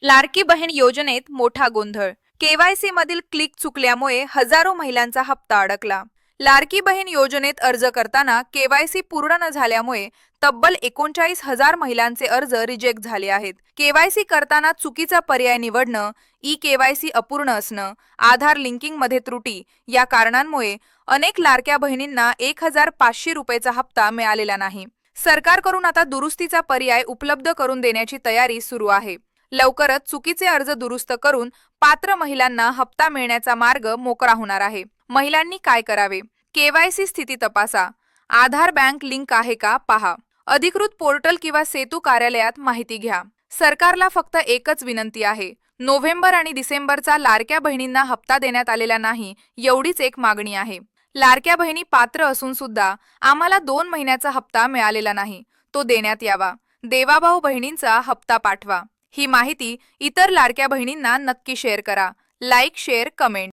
लाडकी बहीण योजनेत मोठा गोंधळ. केवायसी मधील क्लिक चुकल्यामुळे हजारो महिलांचा हप्ता अडकला. लाडकी बहीण योजनेत अर्ज करताना केवायसी पूर्ण न झाल्यामुळे तब्बल 39,000 महिलांचे अर्ज रिजेक्ट झाले आहेत. केवायसी करताना चुकीचा पर्याय निवडणं, ई केवायसी अपूर्ण असणं, आधार लिंकिंग मध्ये त्रुटी या कारणांमुळे अनेक लाडक्या बहिणींना 1,500 रुपयेचा हप्ता मिळालेला नाही. सरकारकडून आता दुरुस्तीचा पर्याय उपलब्ध करून देण्याची तयारी सुरू आहे. लवकरच चुकीचे अर्ज दुरुस्त करून पात्र महिलांना हप्ता मिळण्याचा मार्ग मोकळा होणार आहे. महिलांनी काय करावे? केवायसी स्थिती तपासा. आधार बँक लिंक आहे का पहा. अधिकृत पोर्टल किंवा सेतू कार्यालयात माहिती घ्या. सरकारला फक्त एकच विनंती आहे. नोव्हेंबर आणि डिसेंबरचा लाडक्या बहिणींना हप्ता देण्यात आलेला नाही, एवढीच एक मागणी आहे. लाडक्या बहिणी पात्र असून सुद्धा आम्हाला 2 महिन्याचा हप्ता मिळालेला नाही, तो देण्यात यावा. देवाभाऊ बहिणींचा हप्ता पाठवा. ही माहिती इतर लाडक्या बहिणींना नक्की शेअर करा. Like, share, comment.